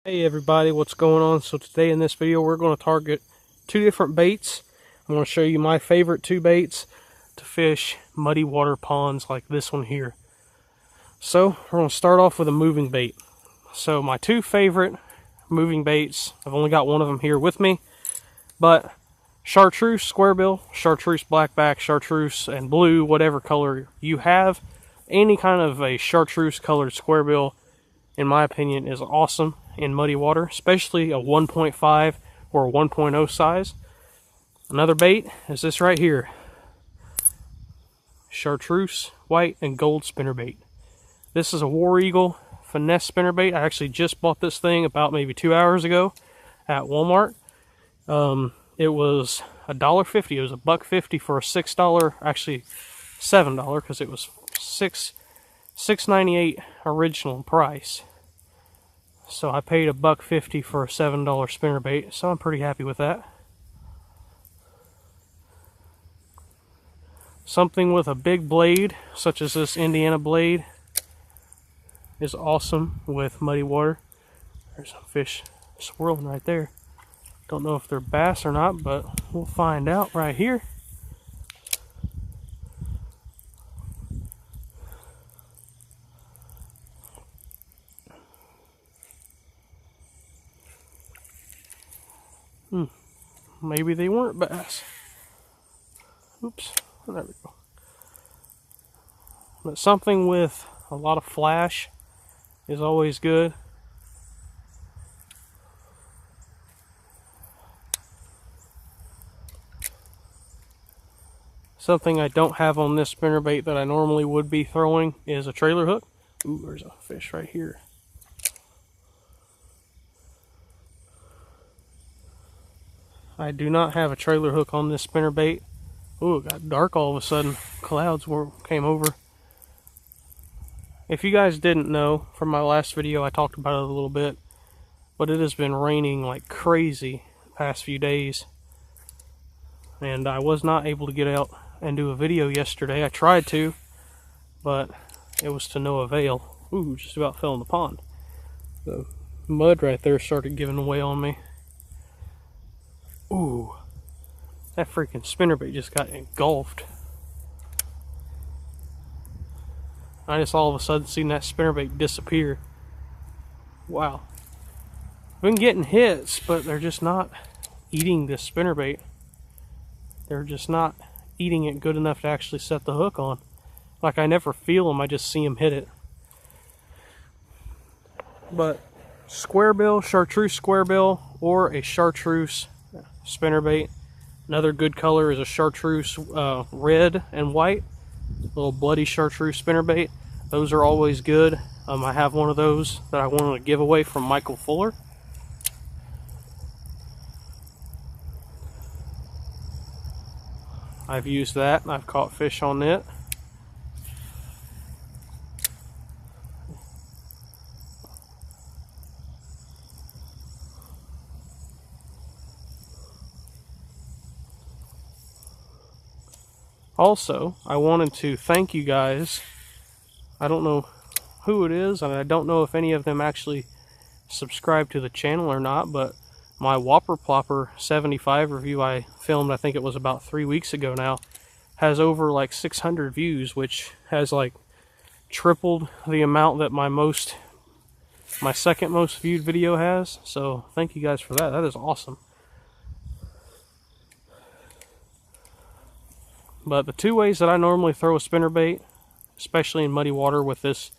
Hey everybody, what's going on? So today in this video we're going to target two different baits. I'm going to show you my favorite two baits to fish muddy water ponds like this one here. So we're going to start off with a moving bait. So my two favorite moving baits, I've only got one of them here with me, but Chartreuse squarebill, Chartreuse blackback, Chartreuse and blue, whatever color you have, any kind of a Chartreuse colored squarebill in my opinion is awesome in muddy water, especially a 1.5 or a 1.0 size. Another bait is this right here, Chartreuse white and gold spinnerbait. This is a War Eagle finesse spinnerbait. I actually just bought this thing about maybe 2 hours ago at Walmart. It was $1.50. It was $1.50 for a $6, actually $7, because it was $6.98 original price. So I paid $1.50 for a $7 spinnerbait, so I'm pretty happy with that. Something with a big blade, such as this Indiana blade, is awesome with muddy water. There's some fish swirling right there. Don't know if they're bass or not, but we'll find out right here. Maybe they weren't bass. Oops, there we go. But something with a lot of flash is always good. Something I don't have on this spinnerbait that I normally would be throwing is a trailer hook. Ooh, there's a fish right here. I do not have a trailer hook on this spinnerbait. Ooh, it got dark all of a sudden. Clouds came over. If you guys didn't know, from my last video I talked about it a little bit, but it has been raining like crazy the past few days. And I was not able to get out and do a video yesterday. I tried to, but it was to no avail. Ooh, just about fell in the pond. The mud right there started giving way on me. Ooh, that freaking spinnerbait just got engulfed. I just all of a sudden seen that spinnerbait disappear. Wow. I've been getting hits, but they're just not eating this spinnerbait. They're just not eating it good enough to actually set the hook on. Like, I never feel them, I just see them hit it. But squarebill, Chartreuse squarebill, or a Chartreuse spinnerbait. Another good color is a Chartreuse red and white. Little bloody Chartreuse spinnerbait. Those are always good. I have one of those that I wanted to give away from Michael Fuller. I've used that and I've caught fish on it. Also, I wanted to thank you guys. I don't know who it is, and I don't know if any of them actually subscribe to the channel or not, but my Whopper Plopper 75 review I filmed, I think it was about 3 weeks ago now, has over like 600 views, which has like tripled the amount that my second most viewed video has. So thank you guys for that. That is awesome. But the two ways that I normally throw a spinnerbait, especially in muddy water with this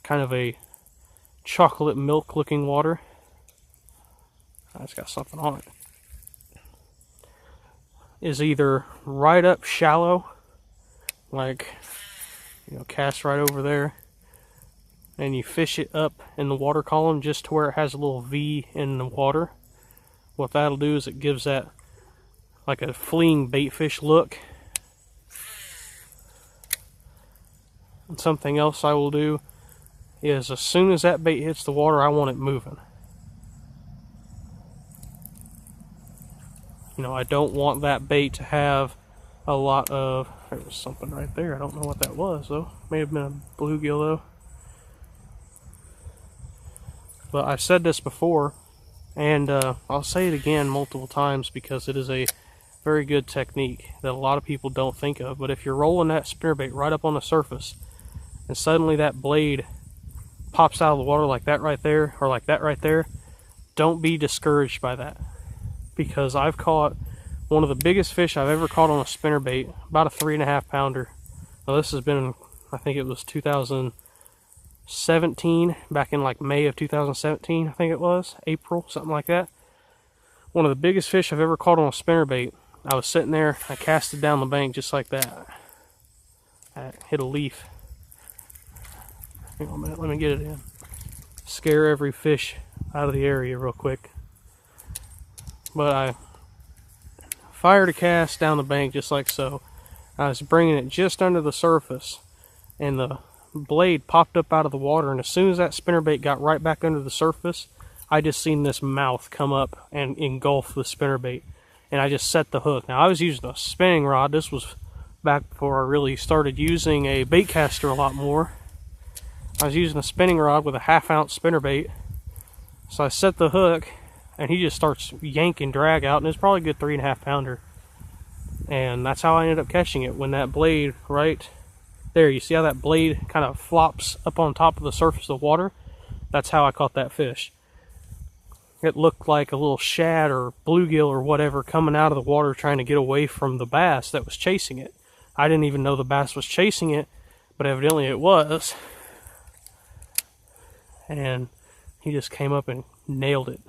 kind of a chocolate milk looking water, it's got something on it, is either right up shallow, like, you know, cast right over there, and you fish it up in the water column just to where it has a little V in the water. What that'll do is it gives that like a fleeing bait fish look. And something else I will do is as soon as that bait hits the water, I want it moving. You know, I don't want that bait to have a lot of... There was something right there. I don't know what that was, though. May have been a bluegill, though. But I've said this before, and I'll say it again multiple times because it is a very good technique that a lot of people don't think of. But if you're rolling that spinnerbait right up on the surface, and suddenly that blade pops out of the water like that right there, or like that right there, don't be discouraged by that. Because I've caught one of the biggest fish I've ever caught on a spinnerbait, about a 3.5 pounder. Now this has been, I think it was 2017, back in like May of 2017, I think it was, April, something like that. One of the biggest fish I've ever caught on a spinnerbait. I was sitting there, I cast it down the bank just like that. I hit a leaf. Hang on a minute, let me get it in. Scare every fish out of the area real quick. But I fired a cast down the bank just like so. I was bringing it just under the surface, and the blade popped up out of the water, and as soon as that spinnerbait got right back under the surface, I just seen this mouth come up and engulf the spinnerbait, and I just set the hook. Now I was using a spinning rod. This was back before I really started using a bait caster a lot more. I was using a spinning rod with a 1/2 ounce spinnerbait. So I set the hook, and he just starts yanking drag out, and it's probably a good 3.5 pounder. And that's how I ended up catching it. When that blade right there, you see how that blade kind of flops up on top of the surface of the water? That's how I caught that fish. It looked like a little shad or bluegill or whatever coming out of the water trying to get away from the bass that was chasing it. I didn't even know the bass was chasing it, but evidently it was. And he just came up and nailed it.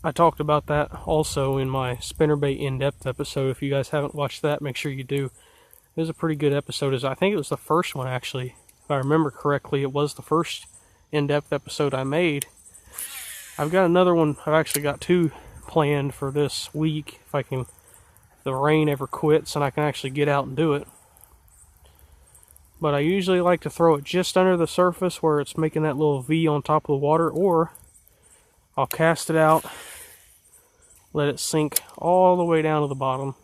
I talked about that also in my spinnerbait in-depth episode. If you guys haven't watched that, make sure you do. It was a pretty good episode. I think it was the first one, actually. If I remember correctly, it was the first in-depth episode I made. I've got another one. I've actually got 2 planned for this week, if the rain ever quits and I can actually get out and do it. But I usually like to throw it just under the surface where it's making that little V on top of the water, or I'll cast it out, let it sink all the way down to the bottom,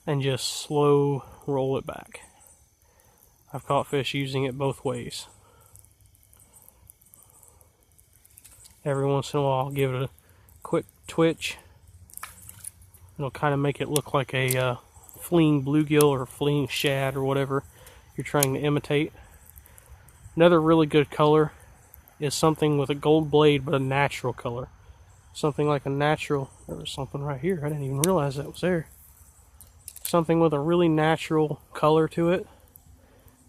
and just slow roll it back. I've caught fish using it both ways. Every once in a while I'll give it a quick twitch. It'll kind of make it look like a fleeing bluegill or fleeing shad or whatever you're trying to imitate. Another really good color is something with a gold blade but a natural color. Something like a natural, there was something right here, I didn't even realize that was there. Something with a really natural color to it.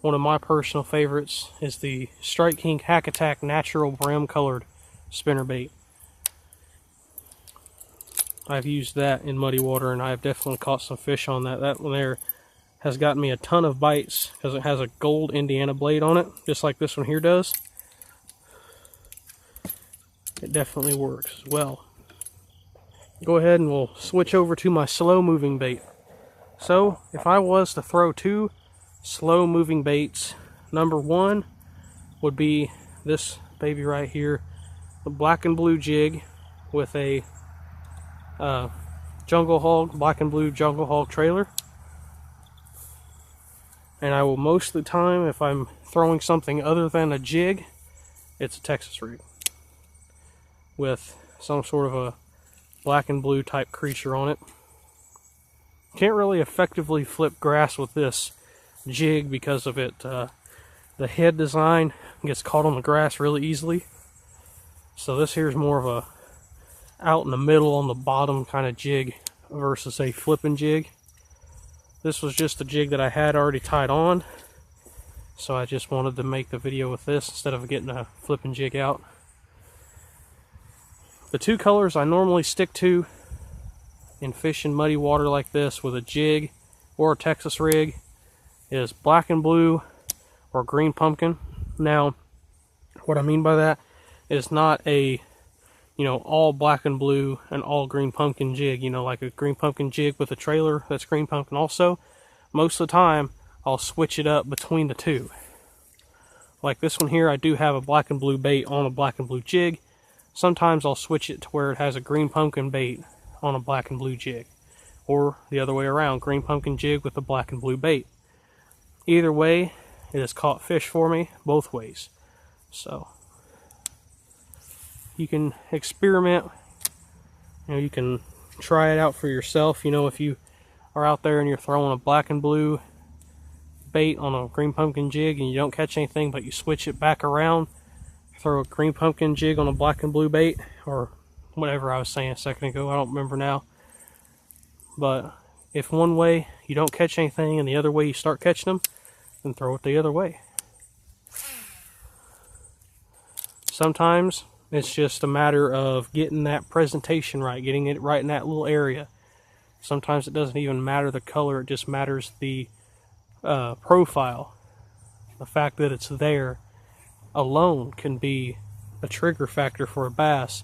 One of my personal favorites is the Strike King Hack Attack Natural Brim Colored spinnerbait. I've used that in muddy water, and I've definitely caught some fish on that. That one there has gotten me a ton of bites because it has a gold Indiana blade on it, just like this one here does. It definitely works well. Go ahead and we'll switch over to my slow moving bait. So if I was to throw 2 slow moving baits, number 1 would be this baby right here, a black and blue jig with a jungle hog, black and blue jungle hog trailer. And I will most of the time, if I'm throwing something other than a jig, it's a Texas rig with some sort of a black and blue type creature on it. Can't really effectively flip grass with this jig because of it. The head design gets caught on the grass really easily. So this here is more of a out in the middle on the bottom kind of jig versus a flipping jig. This was just a jig that I had already tied on, so I just wanted to make the video with this instead of getting a flipping jig out. The 2 colors I normally stick to in fishing muddy water like this with a jig or a Texas rig is black and blue or green pumpkin. Now, what I mean by that is not a, all black and blue and all green pumpkin jig, like a green pumpkin jig with a trailer that's green pumpkin also. Most of the time, I'll switch it up between the 2. Like this one here, I do have a black and blue bait on a black and blue jig, sometimes I'll switch it to where it has a green pumpkin bait on a black and blue jig, or the other way around, green pumpkin jig with a black and blue bait. Either way, it has caught fish for me both ways. So you can experiment, you can try it out for yourself. If you are out there and you're throwing a black and blue bait on a green pumpkin jig and you don't catch anything, but you switch it back around, throw a green pumpkin jig on a black and blue bait, or whatever I was saying a second ago, I don't remember now. But if one way you don't catch anything and the other way you start catching them, then throw it the other way. Sometimes it's just a matter of getting that presentation right, getting it right in that little area. Sometimes it doesn't even matter the color, it just matters the profile. The fact that it's there alone can be a trigger factor for a bass.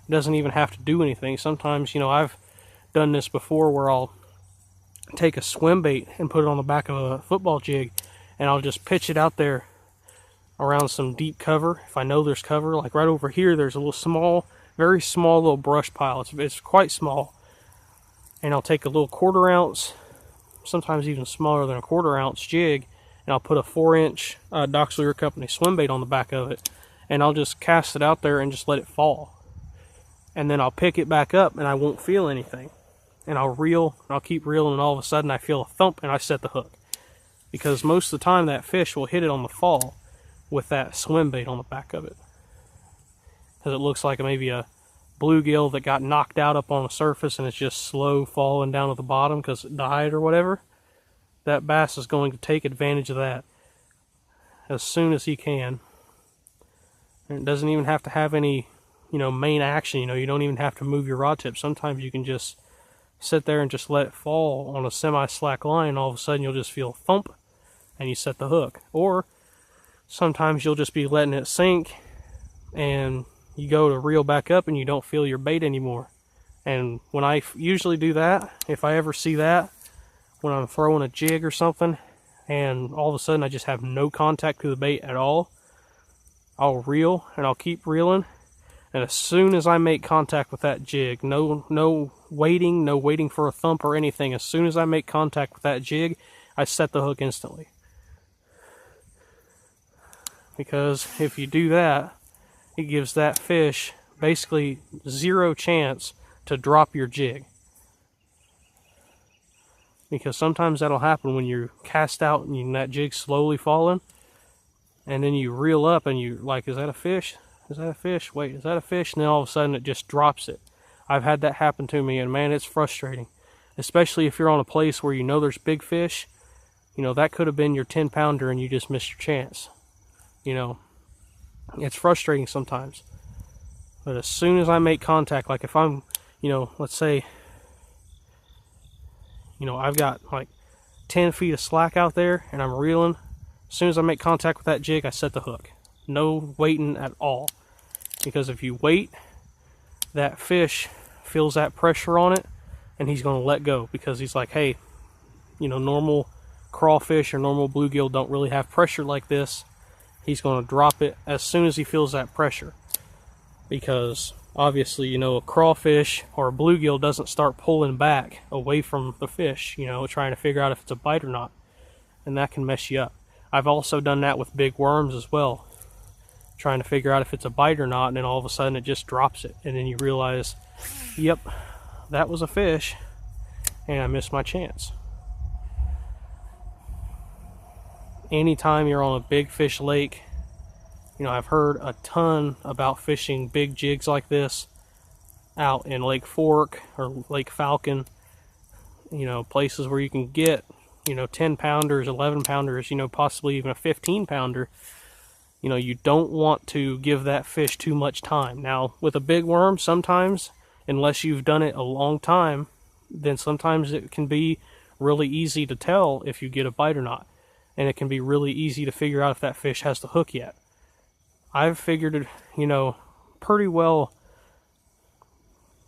It doesn't even have to do anything. Sometimes, I've done this before where I'll take a swim bait and put it on the back of a football jig, and I'll just pitch it out there around some deep cover. If I know there's cover, like right over here, there's a little small, very small little brush pile. It's quite small. And I'll take a little 1/4 ounce, sometimes even smaller than a 1/4 ounce jig, and I'll put a 4-inch Doc's Lure Company swim bait on the back of it, and I'll just cast it out there and just let it fall. And then I'll pick it back up and I won't feel anything. And I'll reel, and I'll keep reeling, and all of a sudden I feel a thump and I set the hook. Because most of the time that fish will hit it on the fall with that swim bait on the back of it. Because it looks like maybe a bluegill that got knocked out up on the surface and it's just slow falling down to the bottom because it died or whatever. That bass is going to take advantage of that as soon as he can. And it doesn't even have to have any, main action. You don't even have to move your rod tip. Sometimes you can just sit there and just let it fall on a semi-slack line, and all of a sudden you'll just feel a thump and you set the hook. Or sometimes you'll just be letting it sink and you go to reel back up and you don't feel your bait anymore. And when I usually do that, if I ever see that, when I'm throwing a jig or something, and all of a sudden I just have no contact to the bait at all, I'll reel and I'll keep reeling. And as soon as I make contact with that jig, no waiting for a thump or anything, as soon as I make contact with that jig, I set the hook instantly. Because if you do that, it gives that fish basically zero chance to drop your jig. Because sometimes that'll happen when you're cast out and that jig's slowly falling, and then you reel up and you're like, is that a fish? Is that a fish? Wait, is that a fish? And then all of a sudden it just drops it. I've had that happen to me, and man, it's frustrating. Especially if you're on a place where there's big fish. That could have been your 10-pounder and you just missed your chance. It's frustrating sometimes. But as soon as I make contact, like if I'm, let's say, I've got like 10 feet of slack out there and I'm reeling. As soon as I make contact with that jig, I set the hook. No waiting at all. Because if you wait, that fish feels that pressure on it and he's going to let go, because he's like, hey, normal crawfish or normal bluegill don't really have pressure like this. He's going to drop it as soon as he feels that pressure. Because obviously, a crawfish or a bluegill doesn't start pulling back away from the fish, trying to figure out if it's a bite or not. And that can mess you up. I've also done that with big worms as well, trying to figure out if it's a bite or not, and then all of a sudden it just drops it. And then you realize, yep, that was a fish, and I missed my chance. Anytime you're on a big fish lake, I've heard a ton about fishing big jigs like this out in Lake Fork or Lake Falcon, places where you can get, 10-pounders, 11-pounders, possibly even a 15-pounder. You don't want to give that fish too much time. Now, with a big worm, sometimes, unless you've done it a long time, then sometimes it can be really easy to tell if you get a bite or not. And it can be really easy to figure out if that fish has the hook yet. I've figured it, pretty well,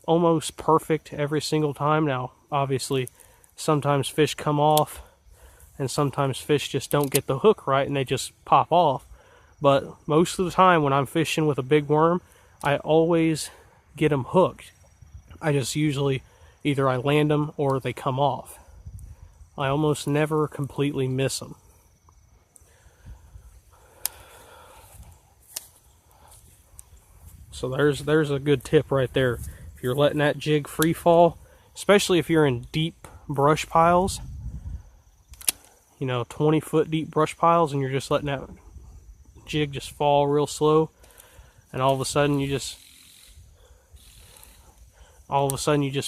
almost perfect every single time. Now, obviously, sometimes fish come off, and sometimes fish just don't get the hook right, and they just pop off. But most of the time when I'm fishing with a big worm, I always get them hooked. I just usually either I land them or they come off. I almost never completely miss them. So there's a good tip right there. If you're letting that jig free fall, especially if you're in deep brush piles, you know, 20-foot deep brush piles, and you're just letting that jig just fall real slow, and all of a sudden you just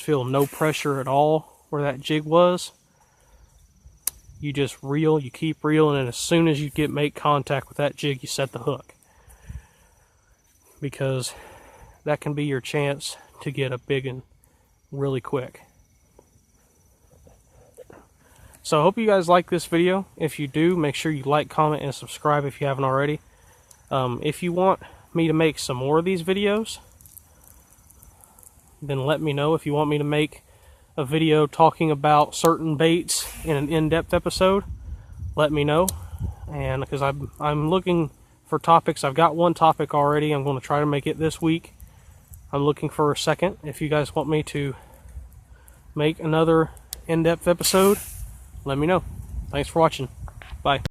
feel no pressure at all where that jig was. You just reel, you keep reeling, and as soon as you make contact with that jig, you set the hook, because that can be your chance to get a big one really quick. So I hope you guys like this video. If you do, make sure you like, comment, and subscribe if you haven't already. If you want me to make some more of these videos, then let me know. If you want me to make a video talking about certain baits in an in-depth episode, let me know. And because I'm looking for topics, I've got one topic already. I'm going to try to make it this week. I'm looking for a second. If you guys want me to make another in-depth episode, let me know. Thanks for watching. Bye.